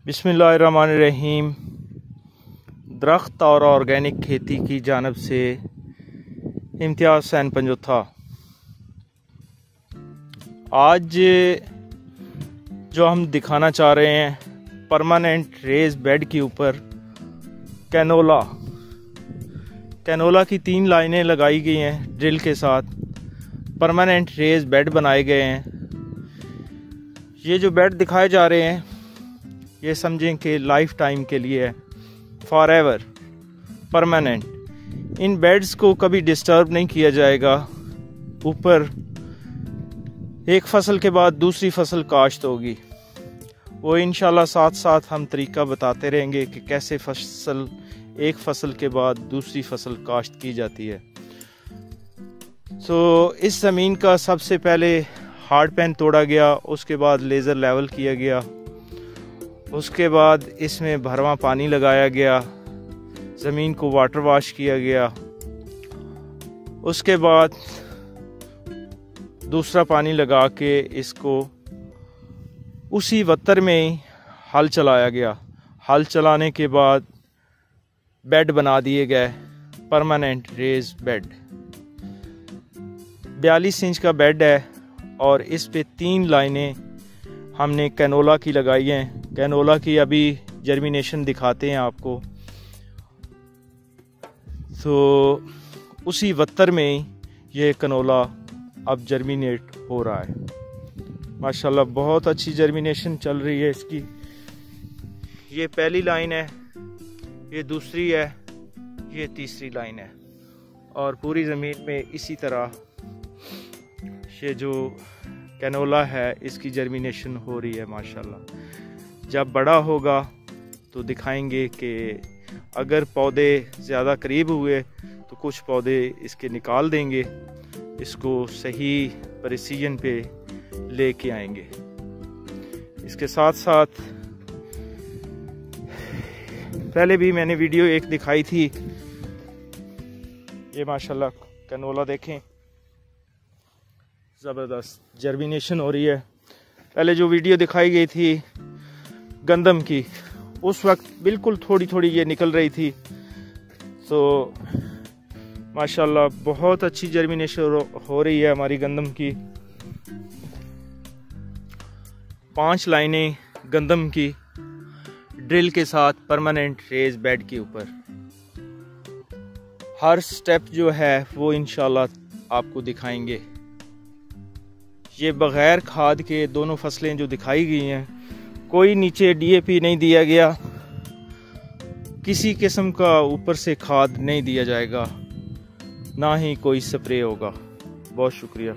बिस्मिल्लाहिर्रहमानिर्रहीम। दरख्त और ऑर्गेनिक खेती की जानब से इम्तियाज़ हुसैन पंजोथा। आज जो हम दिखाना चाह रहे हैं परमानेंट रेज बेड के ऊपर कैनोला की 3 लाइनें लगाई गई हैं ड्रिल के साथ। परमानेंट रेज बेड बनाए गए हैं। ये जो बेड दिखाए जा रहे हैं ये समझें कि लाइफ टाइम के लिए है, for ever, permanent. In beds को कभी डिस्टर्ब नहीं किया जाएगा। ऊपर एक फसल के बाद दूसरी फसल काश्त होगी। वो इंशाल्लाह साथ साथ हम तरीका बताते रहेंगे कि कैसे एक फसल के बाद दूसरी फसल काश्त की जाती है। इस ज़मीन का सबसे पहले हार्ड पैन तोड़ा गया, उसके बाद लेज़र लेवल किया गया, उसके बाद इसमें भरवा पानी लगाया गया, ज़मीन को वाटर वॉश किया गया, उसके बाद दूसरा पानी लगा के इसको उसी वत्तर में ही हल चलाया गया। हल चलाने के बाद बेड बना दिए गए, परमानेंट रेज बेड। 42 इंच का बेड है और इस पे 3 लाइनें हमने कैनोला की लगाई हैं। कैनोला की अभी जर्मिनेशन दिखाते हैं आपको। उसी वत्तर में ये कैनोला अब जर्मिनेट हो रहा है। माशाल्लाह बहुत अच्छी जर्मिनेशन चल रही है इसकी। ये पहली लाइन है, ये दूसरी है, ये तीसरी लाइन है और पूरी ज़मीन में इसी तरह ये जो कैनोला है इसकी जर्मिनेशन हो रही है माशाल्लाह। जब बड़ा होगा तो दिखाएंगे कि अगर पौधे ज़्यादा करीब हुए तो कुछ पौधे इसके निकाल देंगे, इसको सही प्रिसीजन पे लेके आएंगे। इसके साथ साथ पहले भी मैंने वीडियो एक दिखाई थी। ये माशाल्लाह कैनोला देखें, ज़बरदस्त जर्मिनेशन हो रही है। पहले जो वीडियो दिखाई गई थी गंदम की, उस वक्त बिल्कुल थोड़ी थोड़ी ये निकल रही थी। माशाल्लाह बहुत अच्छी जर्मिनेशन हो रही है हमारी गंदम की। 5 लाइनें गंदम की ड्रिल के साथ परमानेंट रेज बेड के ऊपर। हर स्टेप जो है वो इंशाल्लाह आपको दिखाएंगे। ये बग़ैर खाद के दोनों फसलें जो दिखाई गई हैं, कोई नीचे DAP नहीं दिया गया, किसी किस्म का ऊपर से खाद नहीं दिया जाएगा, ना ही कोई स्प्रे होगा। बहुत शुक्रिया।